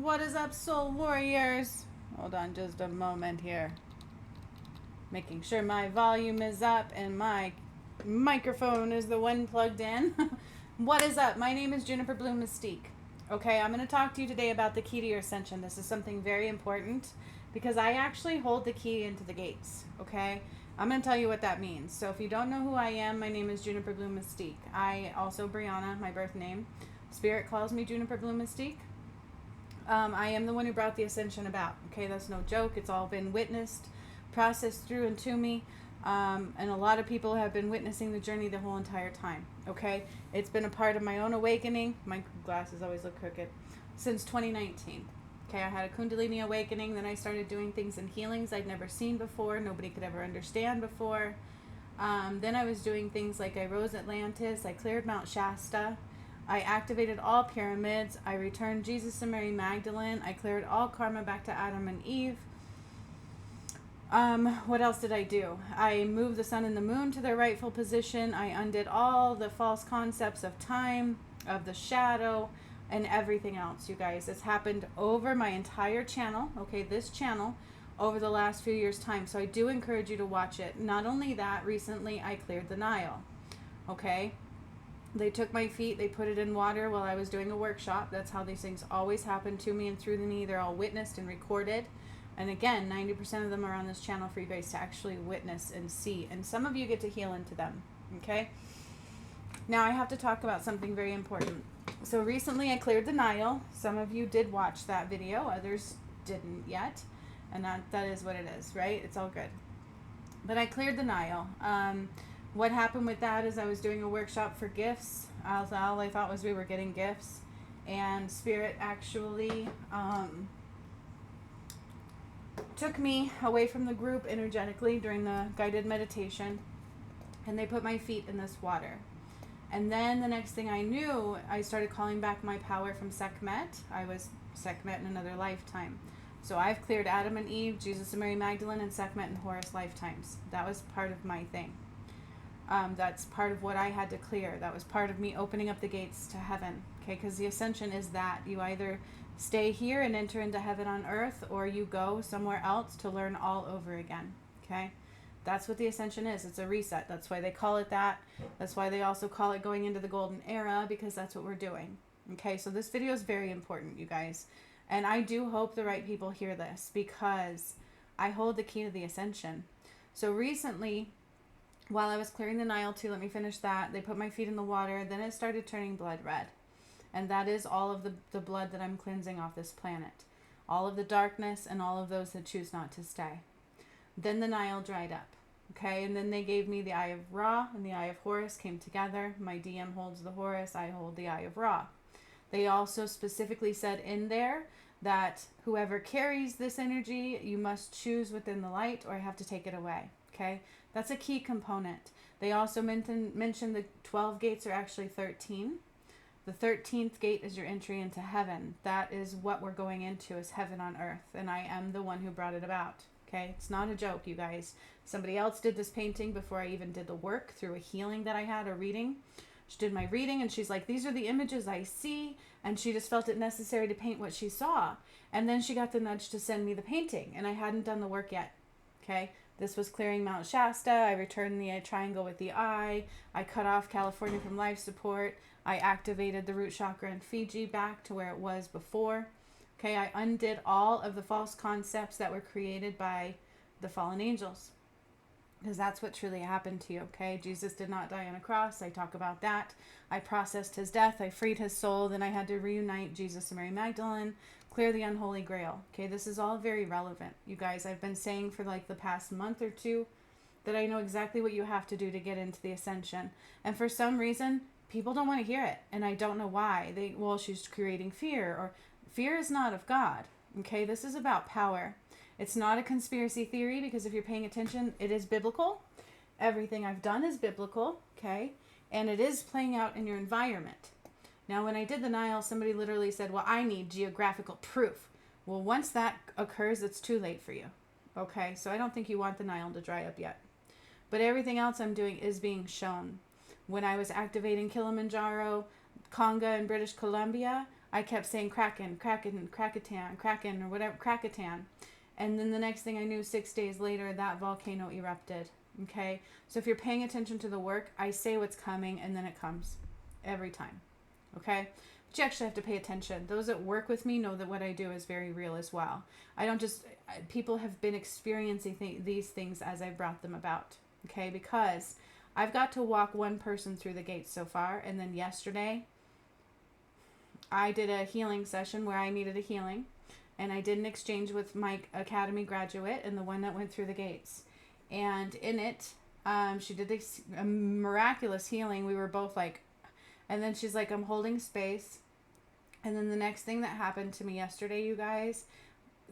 What is up, soul warriors? Hold on just a moment here. Making sure my volume is up and my microphone is the one plugged in. What is up? My name is Juniper Bloom Mystique. Okay, I'm going to talk to you today about the key to your ascension. This is something very important because I actually hold the key into the gates. Okay, I'm going to tell you what that means. So if you don't know who I am, my name is Juniper Bloom Mystique. I also, Brianna, my birth name. Spirit calls me Juniper Bloom Mystique. I am the one who brought the ascension about. Okay, that's no joke. It's all been witnessed, processed through and to me. And a lot of people have been witnessing the journey the whole entire time. Okay, it's been a part of my own awakening. My glasses always look crooked. Since 2019. Okay, I had a Kundalini awakening. Then I started doing things in healings I'd never seen before. Nobody could ever understand before. Then I was doing things like I rose Atlantis. I cleared Mt Shasta. I activated all pyramids. I returned Jesus and Mary Magdalene. I cleared all karma back to Adam and Eve. What else did I do? I moved the sun and the moon to their rightful position. I undid all the false concepts of time, of the shadow, and everything else, you guys. It's happened over my entire channel, okay, this channel, over the last few years' time. So I do encourage you to watch it. Not only that, recently I cleared the Nile, okay? They took my feet, they put it in water while I was doing a workshop. That's how these things always happen to me and through me. They're all witnessed and recorded. And again, 90% of them are on this channel for you guys to actually witness and see. And some of you get to heal into them, okay? Now I have to talk about something very important. So recently I cleared the Nile. Some of you did watch that video. Others didn't yet. And that is what it is, right? It's all good. But I cleared the Nile. What happened with that is I was doing a workshop for gifts. All I thought was we were getting gifts. And Spirit actually took me away from the group energetically during the guided meditation. And they put my feet in this water. And then the next thing I knew, I started calling back my power from Sekhmet. I was Sekhmet in another lifetime. So I've cleared Adam and Eve, Jesus and Mary Magdalene, and Sekhmet and Horus lifetimes. That was part of my thing. That's part of what I had to clear. That was part of me opening up the gates to heaven. Okay, because the ascension is that. You either stay here and enter into heaven on earth, or you go somewhere else to learn all over again. Okay? That's what the ascension is. It's a reset. That's why they call it that. That's why they also call it going into the golden era, because that's what we're doing. Okay, so this video is very important, you guys. And I do hope the right people hear this, because I hold the key to the ascension. So recently, while I was clearing the Nile too, let me finish that. They put my feet in the water. Then it started turning blood red. And that is all of the blood that I'm cleansing off this planet. All of the darkness and all of those that choose not to stay. Then the Nile dried up. Okay, and then they gave me the Eye of Ra and the Eye of Horus came together. My DM holds the Horus, I hold the Eye of Ra. They also specifically said in there that whoever carries this energy, you must choose within the light or I have to take it away. Okay, that's a key component. They also mentioned the 12 gates are actually 13. The 13th gate is your entry into heaven. That is what we're going into, is heaven on earth. And I am the one who brought it about. Okay, it's not a joke, you guys. Somebody else did this painting before I even did the work through a healing that I had, a reading. She did my reading and she's like, these are the images I see. And she just felt it necessary to paint what she saw. And then she got the nudge to send me the painting and I hadn't done the work yet. Okay, this was clearing Mt Shasta. I returned the triangle with the eye. I cut off California from life support. I activated the root chakra in Fiji back to where it was before. Okay, I undid all of the false concepts that were created by the fallen angels. Because that's what truly happened to you, okay? Jesus did not die on a cross. I talk about that. I processed his death. I freed his soul. Then I had to reunite Jesus and Mary Magdalene, clear the unholy grail. Okay, this is all very relevant. You guys, I've been saying for like the past month or two that I know exactly what you have to do to get into the ascension. And for some reason, people don't want to hear it. And I don't know why. Well, she's creating fear, or fear is not of God. Okay, this is about power. It's not a conspiracy theory, because if you're paying attention, it is biblical. Everything I've done is biblical, okay? And it is playing out in your environment. Now, when I did the Nile, somebody literally said, well, I need geographical proof. Well, once that occurs, it's too late for you, okay? So I don't think you want the Nile to dry up yet. But everything else I'm doing is being shown. When I was activating Kilimanjaro, Conga in British Columbia, I kept saying Kraken, Kraken, Krakatan, Kraken, or whatever, Krakatan. And then the next thing I knew, 6 days later, that volcano erupted. Okay? So if you're paying attention to the work, I say what's coming and then it comes every time. Okay? But you actually have to pay attention. Those that work with me know that what I do is very real as well. I don't just, people have been experiencing these things as I brought them about. Okay? Because I've got to walk one person through the gates so far. And then yesterday, I did a healing session where I needed a healing. And I did an exchange with my academy graduate and the one that went through the gates. And in it, she did a miraculous healing. We were both like, and then she's like, I'm holding space. And then the next thing that happened to me yesterday, you guys,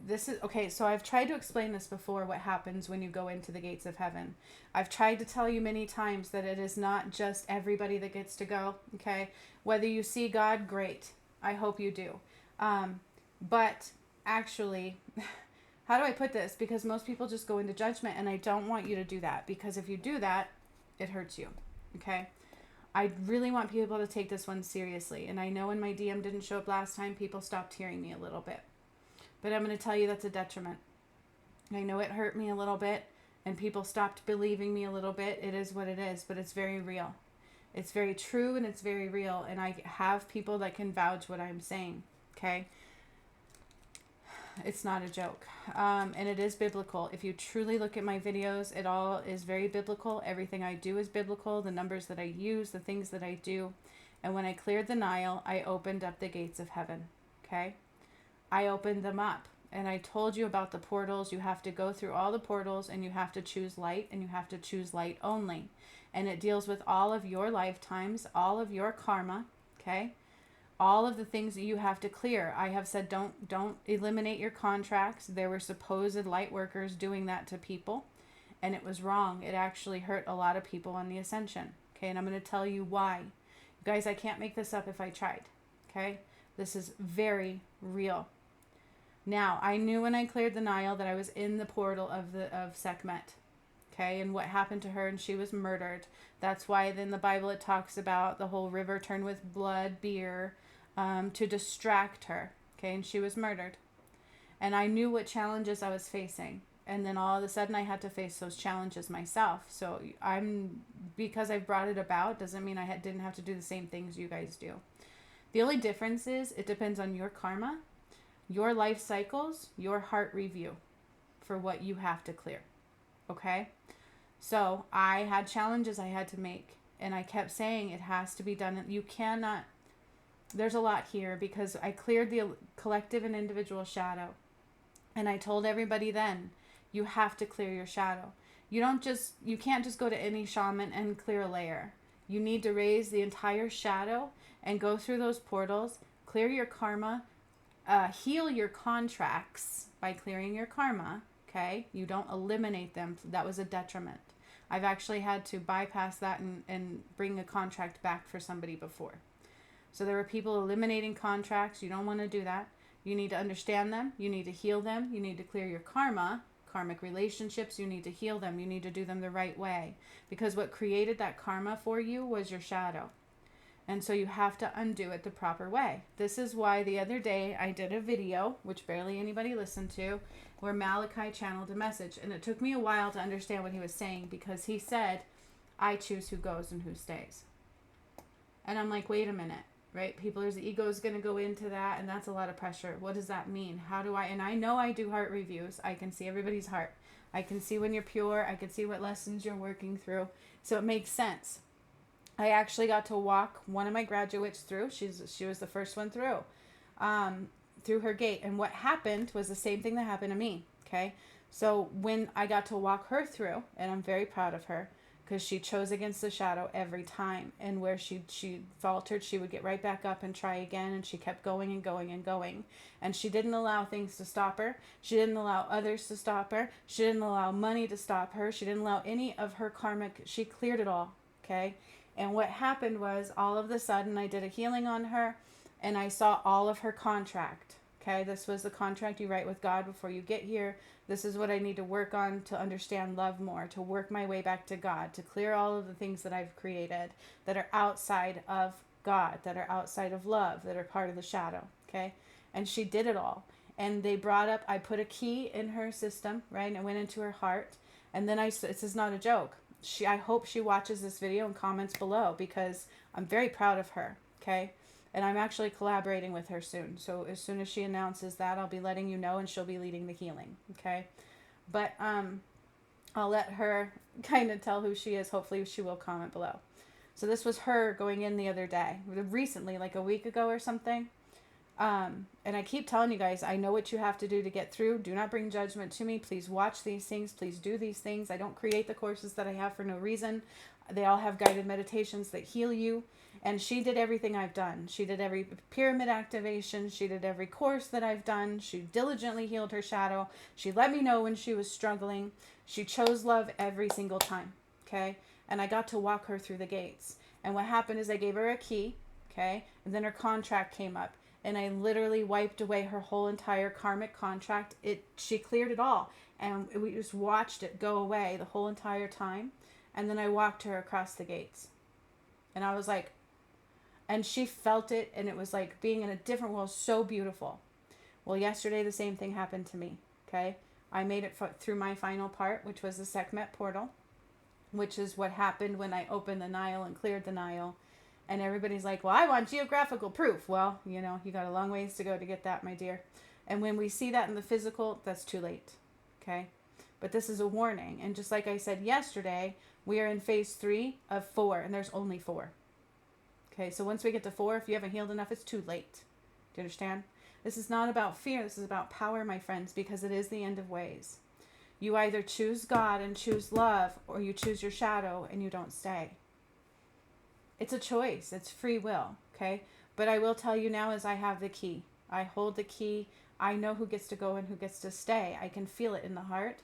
this is, okay, so I've tried to explain this before, what happens when you go into the gates of heaven. I've tried to tell you many times that it is not just everybody that gets to go, okay? Whether you see God, great. I hope you do. But actually, how do I put this? Because most people just go into judgment, and I don't want you to do that, because if you do that, it hurts you, okay? I really want people to take this one seriously, and I know when my DM didn't show up last time, people stopped hearing me a little bit. But I'm going to tell you that's a detriment. I know it hurt me a little bit, and people stopped believing me a little bit. It is what it is, but it's very real. It's very true, and it's very real, and I have people that can vouch what I'm saying, okay? It's not a joke. And it is biblical. If you truly look at my videos, it all is very biblical. Everything I do is biblical. The numbers that I use, the things that I do. And when I cleared the Nile, I opened up the gates of heaven. Okay? I opened them up. And I told you about the portals. You have to go through all the portals, and you have to choose light, and you have to choose light only. And it deals with all of your lifetimes, all of your karma. Okay? All of the things that you have to clear. I have said don't eliminate your contracts. There were supposed light workers doing that to people, and it was wrong. It actually hurt a lot of people on the ascension. Okay, and I'm going to tell you why. You guys, I can't make this up if I tried. Okay? This is very real. Now, I knew when I cleared the Nile that I was in the portal of Sekhmet. Okay, and what happened to her, and she was murdered. That's why in the Bible it talks about the whole river turned with blood, beer, to distract her. Okay, and she was murdered. And I knew what challenges I was facing. And then all of a sudden I had to face those challenges myself. So because I brought it about, doesn't mean I didn't have to do the same things you guys do. The only difference is it depends on your karma, your life cycles, your heart review for what you have to clear. Okay? So I had challenges I had to make. And I kept saying it has to be done. You cannot... There's a lot here because I cleared the collective and individual shadow. And I told everybody then, you have to clear your shadow. You can't just go to any shaman and clear a layer. You need to raise the entire shadow and go through those portals, clear your karma, heal your contracts by clearing your karma. Okay? You don't eliminate them. That was a detriment. I've actually had to bypass that and bring a contract back for somebody before. So there were people eliminating contracts. You don't want to do that. You need to understand them. You need to heal them. You need to clear your karma, karmic relationships. You need to heal them. You need to do them the right way. Because what created that karma for you was your shadow. And so you have to undo it the proper way. This is why the other day I did a video, which barely anybody listened to, where Malachi channeled a message. And it took me a while to understand what he was saying because he said, I choose who goes and who stays. And I'm like, wait a minute. Right? People's ego is going to go into that, and that's a lot of pressure. What does that mean? How do I, and I know I do heart reviews. I can see everybody's heart. I can see when you're pure. I can see what lessons you're working through. So it makes sense. I actually got to walk one of my graduates through. She was the first one through her gate. And what happened was the same thing that happened to me. Okay. So when I got to walk her through, and I'm very proud of her, because she chose against the shadow every time. And where she faltered, she would get right back up and try again. And she kept going and going and going. And she didn't allow things to stop her. She didn't allow others to stop her. She didn't allow money to stop her. She didn't allow any of her karmic. She cleared it all. Okay. And what happened was all of a sudden I did a healing on her. And I saw all of her contract. Okay. This was the contract you write with God before you get here. This is what I need to work on to understand love more, to work my way back to God, to clear all of the things that I've created that are outside of God, that are outside of love, that are part of the shadow. Okay. And she did it all. And they brought up, I put a key in her system, right? And I went into her heart. And then this is not a joke. I hope she watches this video and comments below, because I'm very proud of her. Okay. And I'm actually collaborating with her soon. So as soon as she announces that, I'll be letting you know, and she'll be leading the healing. Okay. But I'll let her kind of tell who she is. Hopefully she will comment below. So this was her going in the other day, recently, like a week ago or something. And I keep telling you guys, I know what you have to do to get through. Do not bring judgment to me. Please watch these things. Please do these things. I don't create the courses that I have for no reason. They all have guided meditations that heal you. And she did everything I've done. She did every pyramid activation. She did every course that I've done. She diligently healed her shadow. She let me know when she was struggling. She chose love every single time. Okay. And I got to walk her through the gates. And what happened is I gave her a key. Okay. And then her contract came up. And I literally wiped away her whole entire karmic contract. She cleared it all. And we just watched it go away the whole entire time. And then I walked her across the gates. And I was like, and she felt it. And it was like being in a different world. So beautiful. Well, yesterday the same thing happened to me. Okay. I made it through my final part, which was the Sekhmet portal, which is what happened when I opened the Nile and cleared the Nile. And everybody's like, well, I want geographical proof. Well, you got a long ways to go to get that, my dear. And when we see that in the physical, that's too late. Okay. But this is a warning. And just like I said yesterday, we are in phase 3 of 4, and there's only 4. Okay. So once we get to 4, if you haven't healed enough, it's too late. Do you understand? This is not about fear. This is about power, my friends, because it is the end of ways. You either choose God and choose love, or you choose your shadow and you don't stay. It's a choice. It's free will. Okay. But I will tell you now, as I have the key. I hold the key. I know who gets to go and who gets to stay. I can feel it in the heart.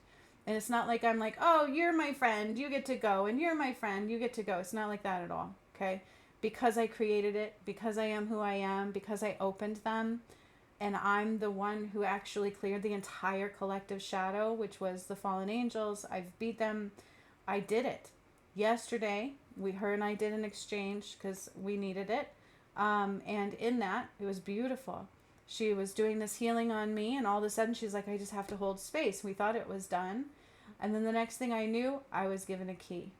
And it's not like I'm like, oh, you're my friend, you get to go. And you're my friend, you get to go. It's not like that at all. Okay. Because I created it, because I am who I am, because I opened them. And I'm the one who actually cleared the entire collective shadow, which was the fallen angels. I've beat them. I did it. Yesterday, her and I did an exchange because we needed it. And in that, it was beautiful. She was doing this healing on me, and all of a sudden she's like, I just have to hold space. We thought it was done. And then the next thing I knew, I was given a key.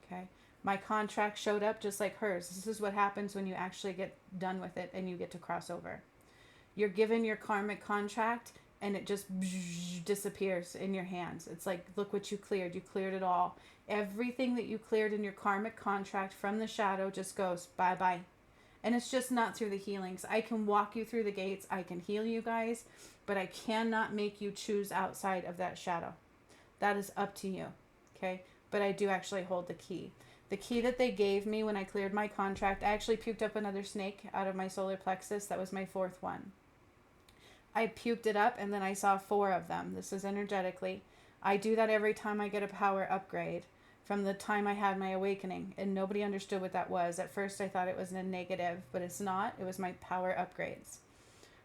Okay. My contract showed up just like hers. This is what happens when you actually get done with it and you get to cross over. You're given your karmic contract, and it just disappears in your hands. It's like, look what you cleared. You cleared it all. Everything that you cleared in your karmic contract from the shadow just goes bye-bye. And it's just not through the healings. I can walk you through the gates. I can heal you guys, but I cannot make you choose outside of that shadow. That is up to you. Okay. But I do actually hold the key. The key that they gave me when I cleared my contract, I actually puked up another snake out of my solar plexus. That was my 4th one. I puked it up, and then I saw 4 of them. This is energetically. I do that every time I get a power upgrade from the time I had my awakening, and nobody understood what that was. At first I thought it was a negative, but it's not. It was my power upgrades.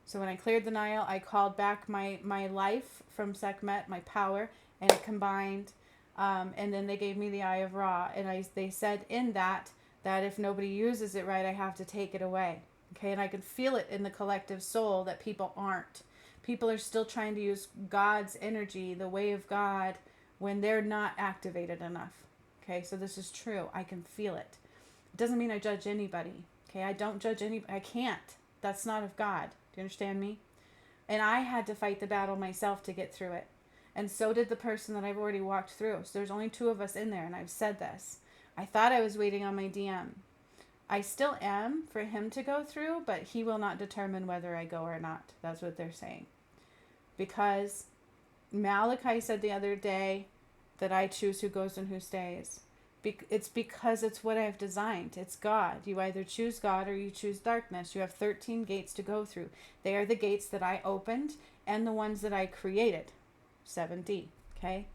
So when I cleared the Nile, I called back my life from Sekhmet, my power, and it combined. And then they gave me the Eye of Ra, and they said in that if nobody uses it right, I have to take it away. Okay, and I can feel it in the collective soul that people aren't. People are still trying to use God's energy, the way of God, when they're not activated enough. Okay, so this is true. I can feel it. It doesn't mean I judge anybody. Okay, I don't judge anybody. I can't. That's not of God. Do you understand me? And I had to fight the battle myself to get through it. And so did the person that I've already walked through. So there's only 2 of us in there, and I've said this. I thought I was waiting on my DM. I still am for him to go through, but he will not determine whether I go or not. That's what they're saying. Because Malachi said the other day that I choose who goes and who stays. It's because it's what I've designed. It's God. You either choose God or you choose darkness. You have 13 gates to go through. They are the gates that I opened and the ones that I created. 7D. Okay?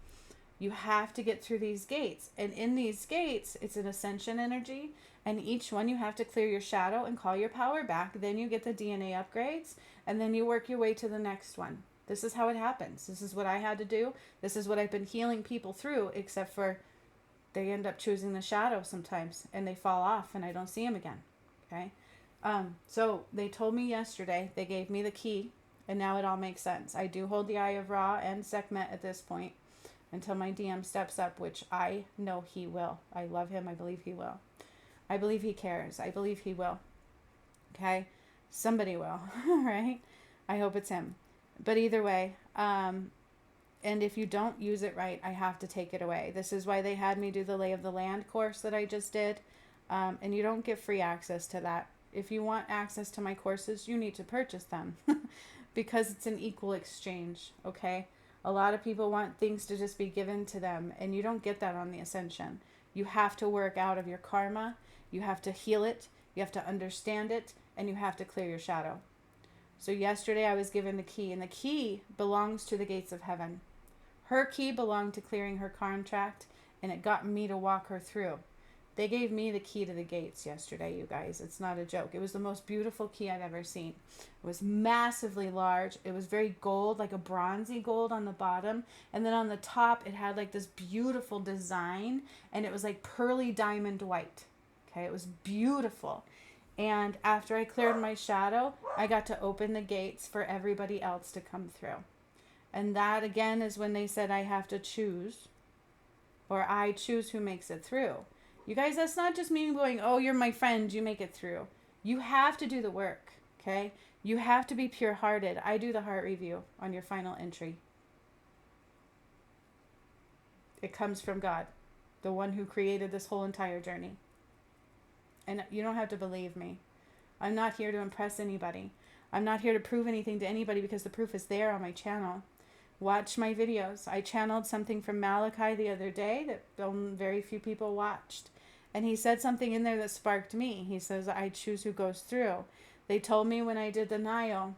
You have to get through these gates. And in these gates, it's an ascension energy. And each one you have to clear your shadow and call your power back. Then you get the DNA upgrades. And then you work your way to the next one. This is how it happens. This is what I had to do. This is what I've been healing people through, except for they end up choosing the shadow sometimes. And they fall off and I don't see them again. Okay. So they told me yesterday, they gave me the key, and now it all makes sense. I do hold the Eye of Ra and Sekhmet at this point until my DM steps up, which I know he will. I love him. I believe he will. I believe he cares. I believe he will. Okay? Somebody will, right? I hope it's him. But either way, and if you don't use it right, I have to take it away. This is why they had me do the Lay of the Land course that I just did. And you don't get free access to that. If you want access to my courses, you need to purchase them because it's an equal exchange, okay? A lot of people want things to just be given to them, and you don't get that on the Ascension. You have to work out of your karma, you have to heal it, you have to understand it, and you have to clear your shadow. So yesterday I was given the key, and the key belongs to the gates of heaven. Her key belonged to clearing her contract, and it got me to walk her through. They gave me the key to the gates yesterday, you guys. It's not a joke. It was the most beautiful key I've ever seen. It was massively large. It was very gold, like a bronzy gold on the bottom. And then on the top, it had like this beautiful design. And it was like pearly diamond white. Okay, it was beautiful. And after I cleared my shadow, I got to open the gates for everybody else to come through. And that, again, is when they said I have to choose. Or I choose who makes it through. You guys, that's not just me going, oh, you're my friend, you make it through. You have to do the work, okay? You have to be pure-hearted. I do the heart review on your final entry. It comes from God, the one who created this whole entire journey. And you don't have to believe me. I'm not here to impress anybody. I'm not here to prove anything to anybody because the proof is there on my channel. Watch my videos. I channeled something from Malachi the other day that very few people watched. And he said something in there that sparked me. He says, I choose who goes through. They told me when I did the Nile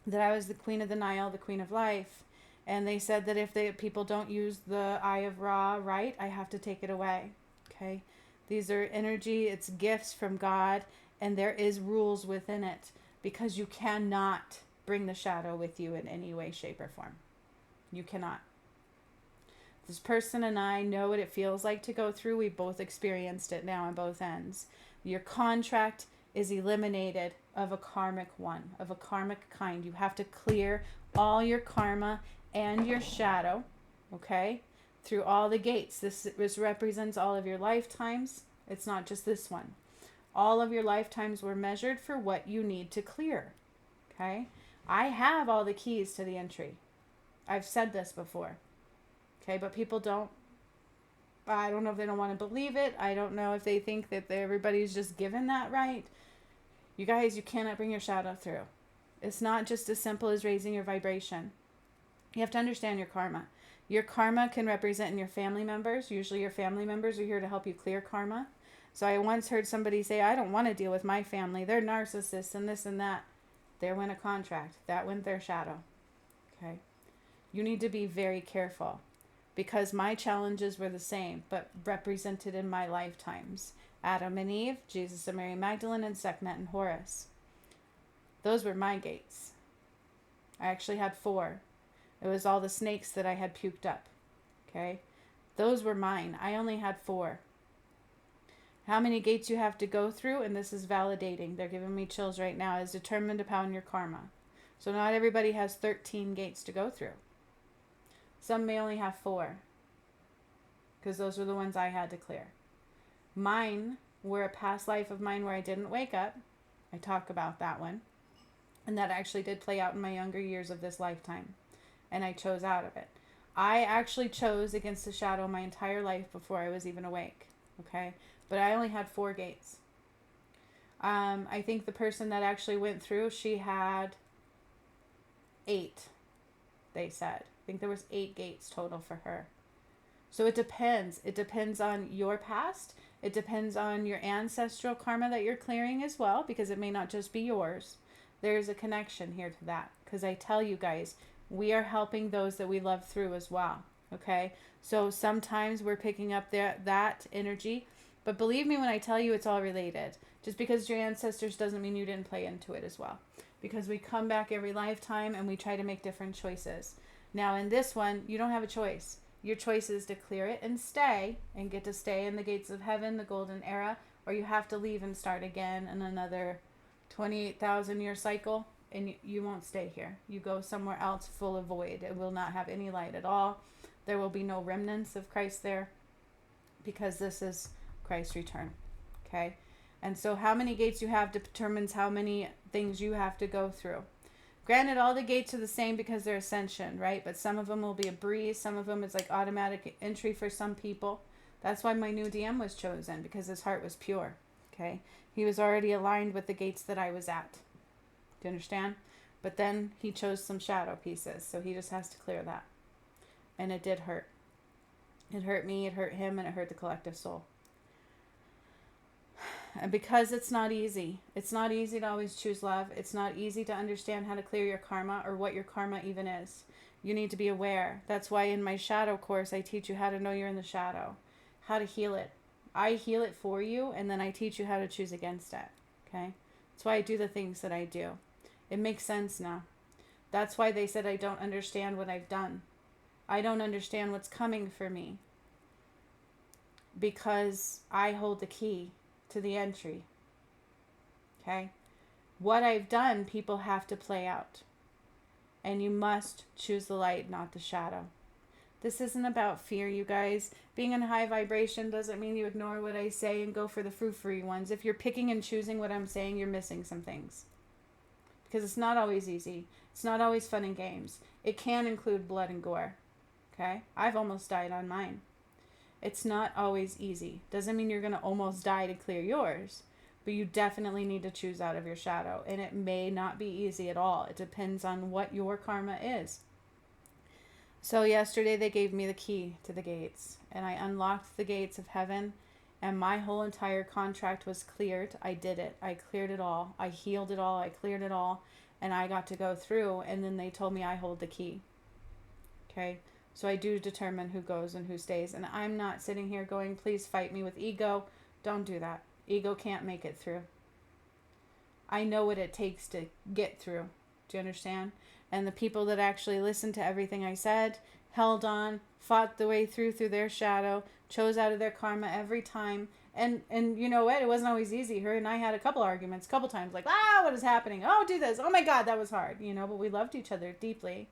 that I was the queen of the Nile, the queen of life. And they said that if people don't use the Eye of Ra right, I have to take it away. Okay? These are energy, it's gifts from God, and there is rules within it because you cannot bring the shadow with you in any way, shape, or form. You cannot. This person and I know what it feels like to go through. We've both experienced it now on both ends. Your contract is eliminated of a karmic one, of a karmic kind. You have to clear all your karma and your shadow, okay, through all the gates. This represents all of your lifetimes. It's not just this one. All of your lifetimes were measured for what you need to clear, okay? I have all the keys to the entry. I've said this before. Okay, but people don't, I don't know if they don't want to believe it. I don't know if they think that everybody's just given that right. You guys, you cannot bring your shadow through. It's not just as simple as raising your vibration. You have to understand your karma. Your karma can represent in your family members. Usually your family members are here to help you clear karma. So I once heard somebody say, I don't want to deal with my family. They're narcissists and this and that. There went a contract. That went their shadow. Okay. You need to be very careful. Because my challenges were the same, but represented in my lifetimes. Adam and Eve, Jesus and Mary Magdalene, and Sekhmet and Horus. Those were my gates. I actually had 4. It was all the snakes that I had puked up. Okay? Those were mine. I only had 4. How many gates you have to go through, and this is validating, they're giving me chills right now, is determined upon your karma. So not everybody has 13 gates to go through. Some may only have 4, because those are the ones I had to clear. Mine were a past life of mine where I didn't wake up. I talk about that one. And that actually did play out in my younger years of this lifetime. And I chose out of it. I actually chose against the shadow my entire life before I was even awake. Okay? But I only had 4 gates. I think the person that actually went through, she had 8, they said. I think there was 8 gates total for her. So it depends. It depends on your past. It depends on your ancestral karma that you're clearing as well, because it may not just be yours. There's a connection here to that, because I tell you guys, we are helping those that we love through as well. Okay? So sometimes we're picking up that energy, but believe me when I tell you it's all related. Just because your ancestors doesn't mean you didn't play into it as well. Because we come back every lifetime and we try to make different choices. Now in this one, you don't have a choice. Your choice is to clear it and stay, and get to stay in the gates of heaven, the golden era, or you have to leave and start again in another 28,000 year cycle, and you won't stay here. You go somewhere else full of void. It will not have any light at all. There will be no remnants of Christ there, because this is Christ's return. Okay? And so how many gates you have determines how many things you have to go through. Granted, all the gates are the same because they're ascension, right? But some of them will be a breeze. Some of them is like automatic entry for some people. That's why my new DM was chosen, because his heart was pure. Okay? He was already aligned with the gates that I was at. Do you understand? But then he chose some shadow pieces, so he just has to clear that. And it did hurt. It hurt me, it hurt him, and it hurt the collective soul. And because it's not easy to always choose love. It's not easy to understand how to clear your karma, or what your karma even is. You need to be aware. That's why in my shadow course, I teach you how to know you're in the shadow, how to heal it. I heal it for you, and then I teach you how to choose against it. Okay? That's why I do the things that I do. It makes sense now. That's why they said I don't understand what I've done. I don't understand what's coming for me, because I hold the key to the entry. Okay? What I've done, people have to play out. And you must choose the light, not the shadow. This isn't about fear, you guys. Being in high vibration doesn't mean you ignore what I say and go for the frou-frou ones. If you're picking and choosing what I'm saying, you're missing some things. Because it's not always easy. It's not always fun and games. It can include blood and gore. Okay? I've almost died on mine. It's not always easy. Doesn't mean you're going to almost die to clear yours. But you definitely need to choose out of your shadow. And it may not be easy at all. It depends on what your karma is. So yesterday they gave me the key to the gates. And I unlocked the gates of heaven. And my whole entire contract was cleared. I did it. I cleared it all. I healed it all. I cleared it all. And I got to go through. And then they told me I hold the key. Okay? So I do determine who goes and who stays. And I'm not sitting here going, please fight me with ego. Don't do that. Ego can't make it through. I know what it takes to get through. Do you understand? And the people that actually listened to everything I said, held on, fought the way through their shadow, chose out of their karma every time. And you know what? It wasn't always easy. Her and I had a couple arguments, a couple times, like, what is happening? Oh, do this. Oh my God, that was hard. But we loved each other deeply.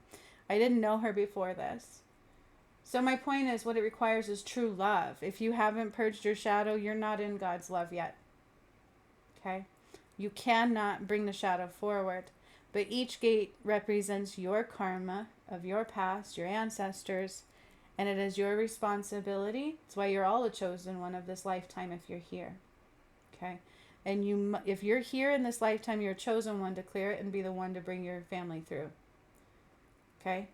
I didn't know her before this. So my point is, what it requires is true love. If you haven't purged your shadow, you're not in God's love yet. Okay? You cannot bring the shadow forward. But each gate represents your karma of your past, your ancestors, and it is your responsibility. That's why you're all a chosen one of this lifetime if you're here. Okay? And if you're here in this lifetime, you're a chosen one to clear it and be the one to bring your family through. Okay?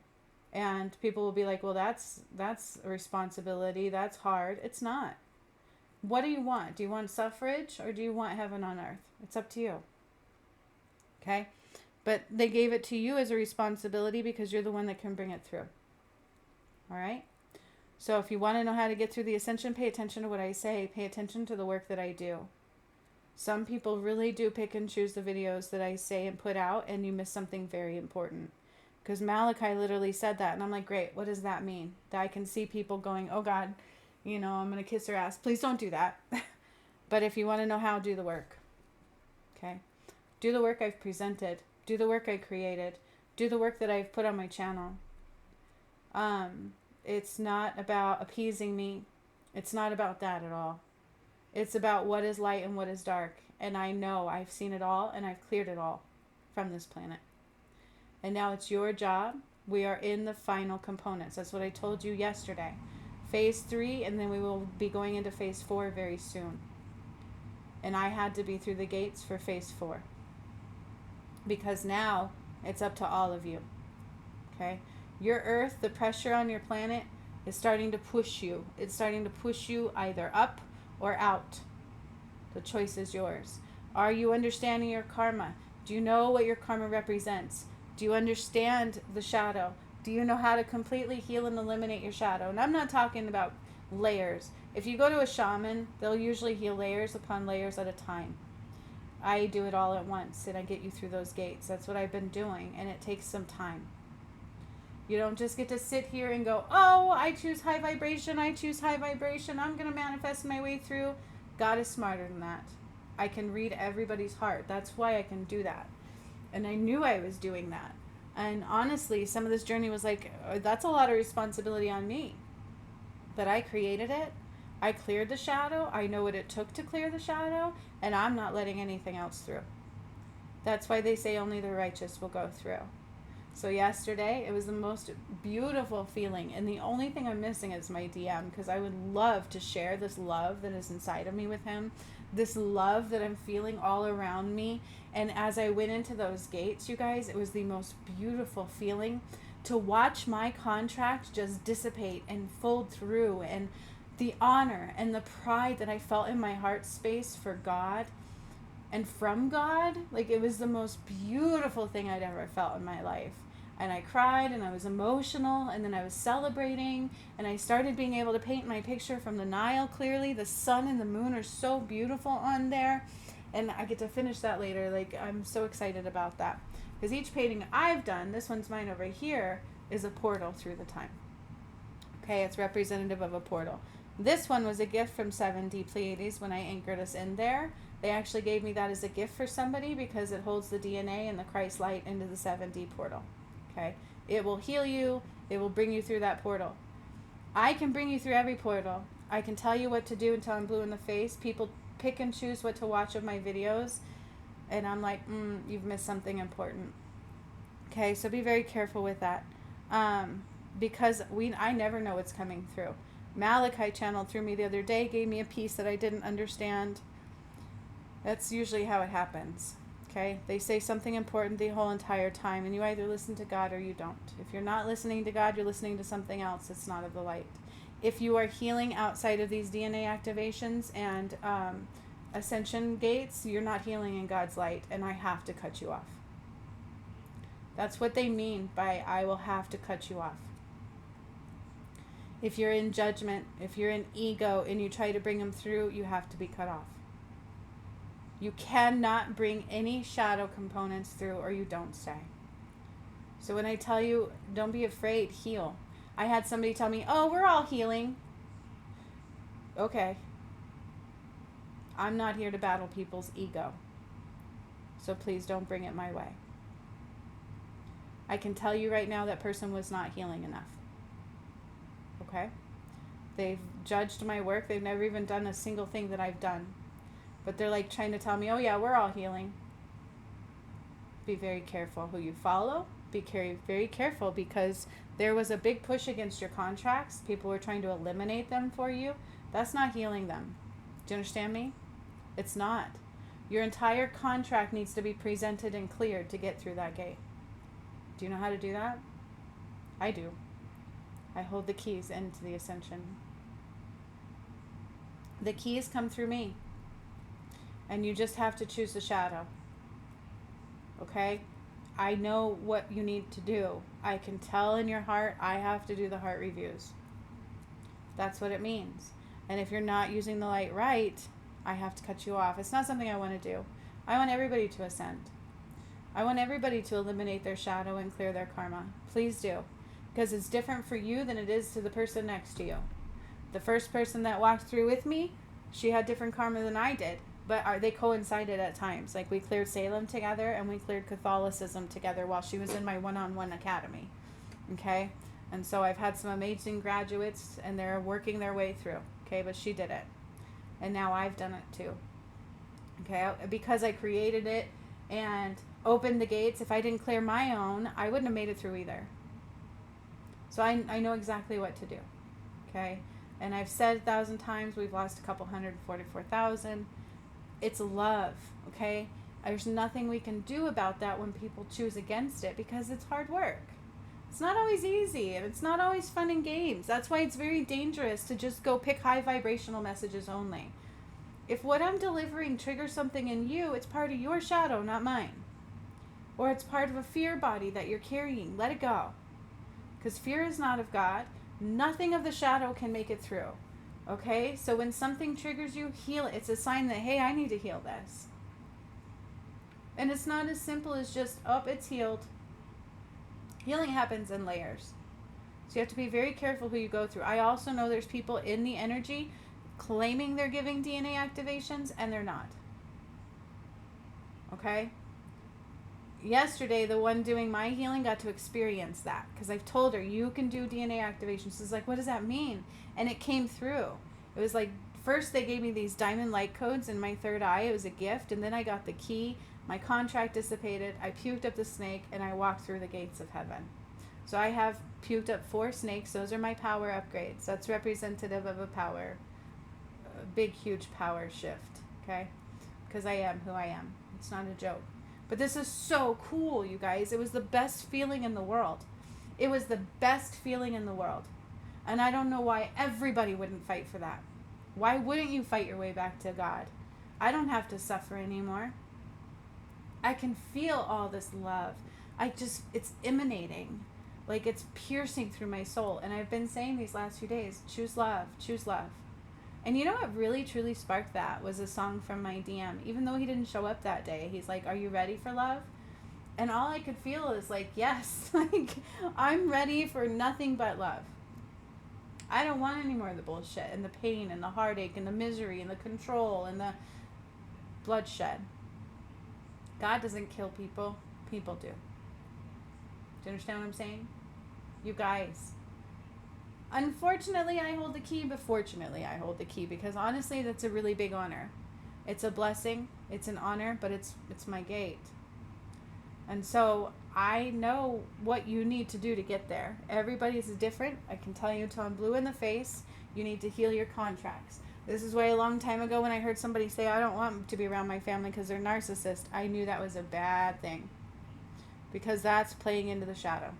And people will be like, well, that's a responsibility. That's hard. It's not. What do you want? Do you want suffrage, or do you want heaven on earth? It's up to you. Okay? But they gave it to you as a responsibility because you're the one that can bring it through. All right? So if you want to know how to get through the ascension, pay attention to what I say. Pay attention to the work that I do. Some people really do pick and choose the videos that I say and put out, and you miss something very important. Because Malachi literally said that. And I'm like, great, what does that mean? That I can see people going, oh God, I'm going to kiss her ass. Please don't do that. But if you want to know how, do the work. Okay? Do the work I've presented. Do the work I created. Do the work that I've put on my channel. It's not about appeasing me. It's not about that at all. It's about what is light and what is dark. And I know I've seen it all, and I've cleared it all from this planet. And now it's your job. We are in the final components. That's what I told you yesterday. Phase 3, and then we will be going into phase 4 very soon. And I had to be through the gates for phase 4. Because now it's up to all of you. Okay? Your earth, the pressure on your planet is starting to push you. It's starting to push you either up or out. The choice is yours. Are you understanding your karma? Do you know what your karma represents? Do you understand the shadow? Do you know how to completely heal and eliminate your shadow? And I'm not talking about layers. If you go to a shaman, they'll usually heal layers upon layers at a time. I do it all at once, and I get you through those gates. That's what I've been doing, and it takes some time. You don't just get to sit here and go, oh, I choose high vibration, I choose high vibration, I'm going to manifest my way through. God is smarter than that. I can read everybody's heart. That's why I can do that. And I knew I was doing that. And honestly, some of this journey was like, that's a lot of responsibility on me. But I created it. I cleared the shadow. I know what it took to clear the shadow. And I'm not letting anything else through. That's why they say only the righteous will go through. So yesterday, it was the most beautiful feeling. And the only thing I'm missing is my DM, because I would love to share this love that is inside of me with him. This love that I'm feeling all around me. And as I went into those gates, you guys, it was the most beautiful feeling to watch my contract just dissipate and fold through. And the honor and the pride that I felt in my heart space for God and from God, like it was the most beautiful thing I'd ever felt in my life. And I cried and I was emotional, and then I was celebrating, and I started being able to paint my picture from the Nile clearly. The sun and the moon are so beautiful on there, and I get to finish that later. Like, I'm so excited about that, because each painting I've done, this one's mine over here, is a portal through the time. Okay, it's representative of a portal. This one was a gift from 7D Pleiades when I anchored us in there. They actually gave me that as a gift for somebody because it holds the DNA and the Christ light into the 7D portal. Okay, it will heal you. It will bring you through that portal. I can bring you through every portal. I can tell you what to do until I'm blue in the face. People pick and choose what to watch of my videos, and I'm like, you've missed something important. Okay, so be very careful with that, because I never know what's coming through. Malachi channeled through me the other day, gave me a piece that I didn't understand. That's usually how it happens. Okay, they say something important the whole entire time, and you either listen to God or you don't. If you're not listening to God, you're listening to something else. It's not of the light. If you are healing outside of these DNA activations and ascension gates, you're not healing in God's light, and I have to cut you off. That's what they mean by I will have to cut you off. If you're in judgment, if you're in ego, and you try to bring them through, you have to be cut off. You cannot bring any shadow components through, or you don't stay. So when I tell you, don't be afraid, heal. I had somebody tell me, oh, we're all healing. Okay. I'm not here to battle people's ego. So please don't bring it my way. I can tell you right now that person was not healing enough. Okay? They've judged my work. They've never even done a single thing that I've done. But they're like trying to tell me, oh yeah, we're all healing. Be very careful who you follow. Be very careful, because there was a big push against your contracts. People were trying to eliminate them for you. That's not healing them. Do you understand me? It's not. Your entire contract needs to be presented and cleared to get through that gate. Do you know how to do that? I do. I hold the keys into the ascension. The keys come through me. And you just have to choose the shadow. Okay? I know what you need to do. I can tell in your heart, I have to do the heart reviews. That's what it means. And if you're not using the light right, I have to cut you off. It's not something I want to do. I want everybody to ascend. I want everybody to eliminate their shadow and clear their karma. Please do. Because it's different for you than it is to the person next to you. The first person that walked through with me, she had different karma than I did. But they coincided at times. Like, we cleared Salem together, and we cleared Catholicism together while she was in my one-on-one academy. Okay? And so I've had some amazing graduates, and they're working their way through. Okay? But she did it. And now I've done it too. Okay? Because I created it and opened the gates. If I didn't clear my own, I wouldn't have made it through either. So I know exactly what to do. Okay? And I've said 1,000 times, we've lost a couple 144,000. It's love, okay? There's nothing we can do about that when people choose against it, because it's hard work. It's not always easy, and it's not always fun and games. That's why it's very dangerous to just go pick high vibrational messages only. If what I'm delivering triggers something in you, it's part of your shadow, not mine. Or it's part of a fear body that you're carrying. Let it go. Because fear is not of God. Nothing of the shadow can make it through. Okay, so when something triggers you, heal it. It's a sign that, hey, I need to heal this. And it's not as simple as just, oh, it's healed. Healing happens in layers. So you have to be very careful who you go through. I also know there's people in the energy claiming they're giving DNA activations, and they're not. Okay? Yesterday, the one doing my healing got to experience that, because I've told her, you can do DNA activations. She's like, what does that mean? And it came through. It was like, first they gave me these diamond light codes in my third eye. It was a gift. And then I got the key. My contract dissipated. I puked up the snake, and I walked through the gates of heaven. So I have puked up 4 snakes. Those are my power upgrades. That's representative of a power, a big, huge power shift. Okay? Because I am who I am. It's not a joke. But this is so cool, you guys. It was the best feeling in the world. It was the best feeling in the world. And I don't know why everybody wouldn't fight for that. Why wouldn't you fight your way back to God? I don't have to suffer anymore. I can feel all this love. It's emanating. Like it's piercing through my soul. And I've been saying these last few days, choose love, choose love. And you know what really, truly sparked that was a song from my DM. Even though he didn't show up that day, he's like, are you ready for love? And all I could feel is like, yes, like I'm ready for nothing but love. I don't want any more of the bullshit and the pain and the heartache and the misery and the control and the bloodshed. God doesn't kill people. People do. Do you understand what I'm saying? You guys. Unfortunately, I hold the key, but fortunately, I hold the key, because honestly, that's a really big honor. It's a blessing, it's an honor, but it's my gate. And so I know what you need to do to get there. Everybody's different. I can tell you until I'm blue in the face, you need to heal your contracts. This is why a long time ago when I heard somebody say, I don't want to be around my family because they're narcissists, I knew that was a bad thing, because that's playing into the shadow.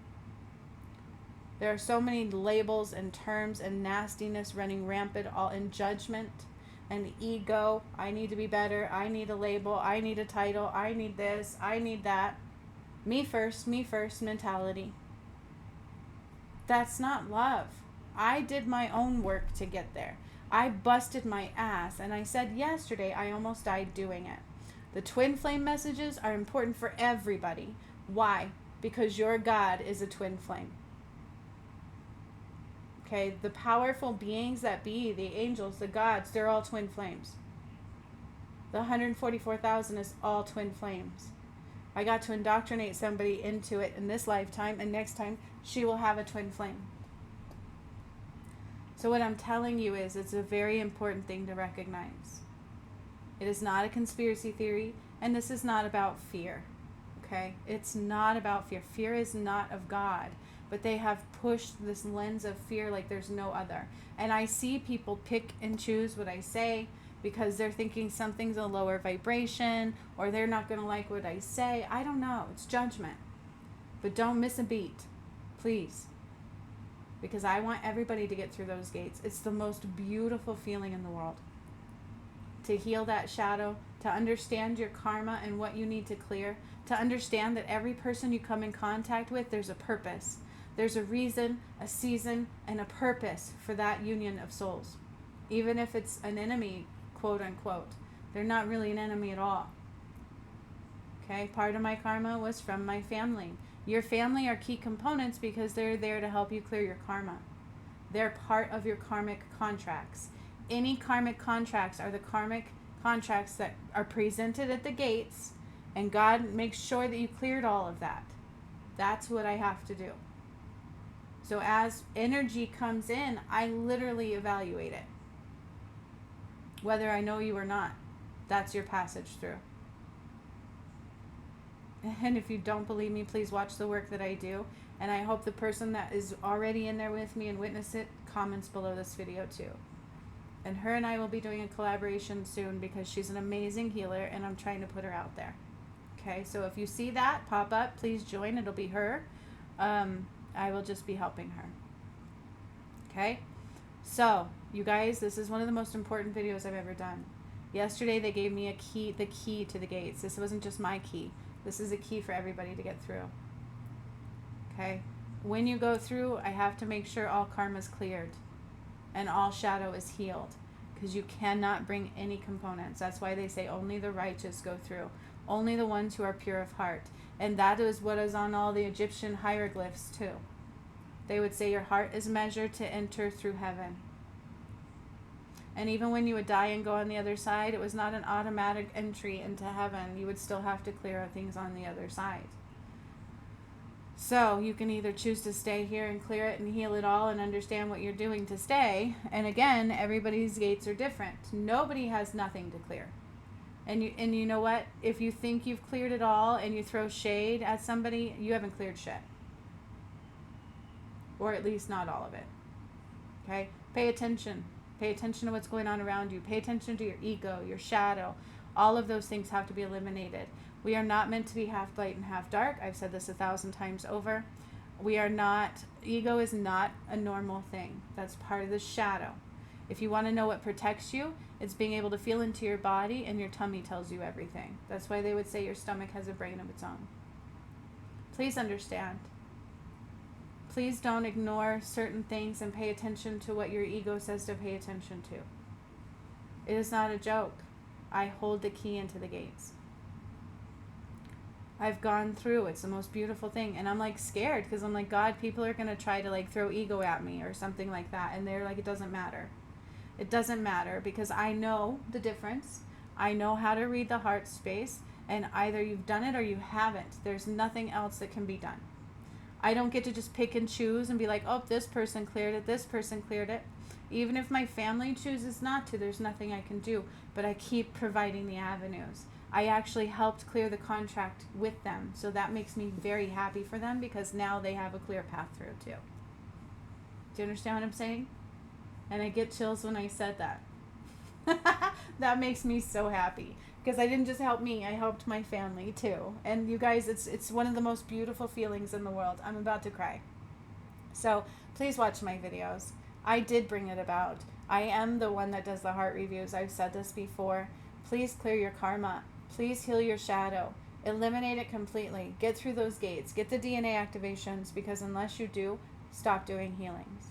There are so many labels and terms and nastiness running rampant, all in judgment and ego. I need to be better. I need a label. I need a title. I need this. I need that. Me first mentality. That's not love. I did my own work to get there. I busted my ass, and I said yesterday I almost died doing it. The twin flame messages are important for everybody. Why? Because your God is a twin flame. Okay, the powerful beings that be, the angels, the gods, they're all twin flames. The 144,000 is all twin flames. I got to indoctrinate somebody into it in this lifetime, and next time she will have a twin flame. So what I'm telling you is, it's a very important thing to recognize. It is not a conspiracy theory, and this is not about fear. Okay? It's not about fear. Fear is not of God. But they have pushed this lens of fear like there's no other. And I see people pick and choose what I say because they're thinking something's a lower vibration, or they're not going to like what I say. I don't know. It's judgment. But don't miss a beat, please. Because I want everybody to get through those gates. It's the most beautiful feeling in the world. To heal that shadow, to understand your karma and what you need to clear, to understand that every person you come in contact with, there's a purpose. There's a reason, a season, and a purpose for that union of souls. Even if it's an enemy, quote unquote. They're not really an enemy at all. Okay? Part of my karma was from my family. Your family are key components because they're there to help you clear your karma. They're part of your karmic contracts. Any karmic contracts are the karmic contracts that are presented at the gates, and God makes sure that you cleared all of that. That's what I have to do. So as energy comes in, I literally evaluate it. Whether I know you or not, that's your passage through. And if you don't believe me, please watch the work that I do. And I hope the person that is already in there with me and witness it comments below this video too. And her and I will be doing a collaboration soon because she's an amazing healer and I'm trying to put her out there. Okay, so if you see that pop up, please join. It'll be her. I will just be helping her. Okay? So, you guys, this is one of the most important videos I've ever done. Yesterday they gave me the key to the gates. This wasn't just my key. This is a key for everybody to get through. Okay? When you go through, I have to make sure all karma is cleared and all shadow is healed, because you cannot bring any components. That's why they say only the righteous go through. Only the ones who are pure of heart. And that is what is on all the Egyptian hieroglyphs too. They would say your heart is measured to enter through heaven. And even when you would die and go on the other side, it was not an automatic entry into heaven. You would still have to clear things on the other side. So you can either choose to stay here and clear it and heal it all and understand what you're doing to stay. And again, everybody's gates are different. Nobody has nothing to clear. And you know what? If you think you've cleared it all and you throw shade at somebody, you haven't cleared shit. Or at least not all of it. Okay? Pay attention. Pay attention to what's going on around you. Pay attention to your ego, your shadow. All of those things have to be eliminated. We are not meant to be half light and half dark. I've said this 1,000 times over. We are not, ego is not a normal thing. That's part of the shadow. If you want to know what protects you, it's being able to feel into your body, and your tummy tells you everything. That's why they would say your stomach has a brain of its own. Please understand. Please don't ignore certain things and pay attention to what your ego says to pay attention to. It is not a joke. I hold the key into the gates. I've gone through. It's the most beautiful thing. And I'm like scared because I'm like, God, people are going to try to like throw ego at me or something like that. And they're like, it doesn't matter. It doesn't matter because I know the difference. I know how to read the heart space. And either you've done it or you haven't. There's nothing else that can be done. I don't get to just pick and choose and be like, oh, this person cleared it. This person cleared it. Even if my family chooses not to, there's nothing I can do. But I keep providing the avenues. I actually helped clear the contract with them. So that makes me very happy for them because now they have a clear path through too. Do you understand what I'm saying? And I get chills when I said that. That makes me so happy. Because I didn't just help me, I helped my family too. And you guys, it's one of the most beautiful feelings in the world. I'm about to cry. So please watch my videos. I did bring it about. I am the one that does the heart reviews. I've said this before. Please clear your karma. Please heal your shadow. Eliminate it completely. Get through those gates. Get the DNA activations because unless you do, stop doing healings.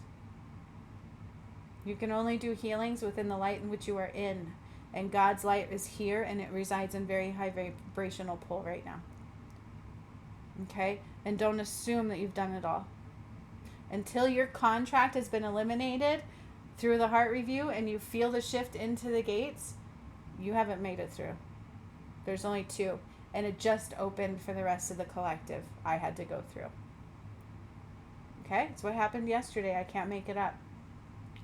You can only do healings within the light in which you are in. And God's light is here and it resides in very high vibrational pull right now. Okay? And don't assume that you've done it all. Until your contract has been eliminated through the heart review and you feel the shift into the gates, you haven't made it through. There's only 2. And it just opened for the rest of the collective I had to go through. Okay? It's what happened yesterday. I can't make it up.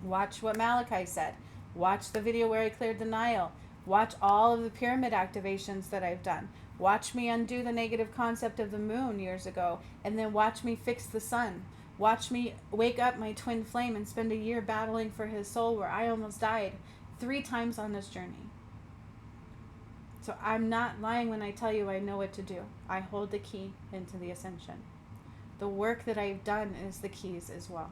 Watch what Malachi said. Watch the video where I cleared the Nile. Watch all of the pyramid activations that I've done. Watch me undo the negative concept of the moon years ago. And then watch me fix the sun. Watch me wake up my twin flame and spend a year battling for his soul where I almost died 3 times on this journey. So I'm not lying when I tell you I know what to do. I hold the key into the ascension. The work that I've done is the keys as well.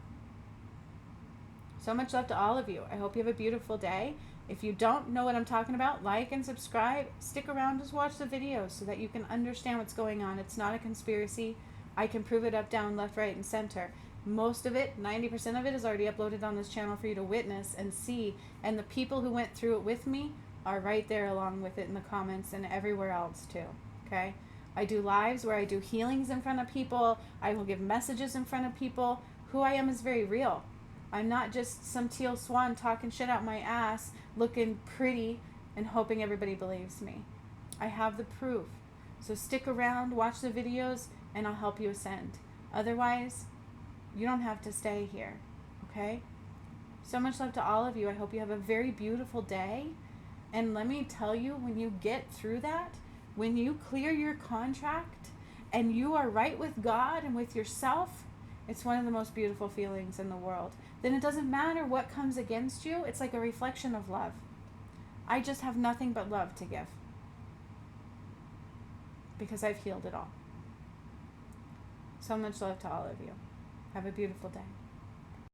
So much love to all of you. I hope you have a beautiful day. If you don't know what I'm talking about, like and subscribe. Stick around, just watch the videos so that you can understand what's going on. It's not a conspiracy. I can prove it up, down, left, right, and center. Most of it, 90% of it, is already uploaded on this channel for you to witness and see. And the people who went through it with me are right there along with it in the comments and everywhere else too. Okay? I do lives where I do healings in front of people. I will give messages in front of people. Who I am is very real. I'm not just some teal swan talking shit out my ass, looking pretty and hoping everybody believes me. I have the proof. So stick around, watch the videos, and I'll help you ascend. Otherwise, you don't have to stay here, okay? So much love to all of you. I hope you have a very beautiful day. And let me tell you, when you get through that, when you clear your contract and you are right with God and with yourself, it's one of the most beautiful feelings in the world. Then it doesn't matter what comes against you. It's like a reflection of love. I just have nothing but love to give because I've healed it all. So much love to all of you. Have a beautiful day.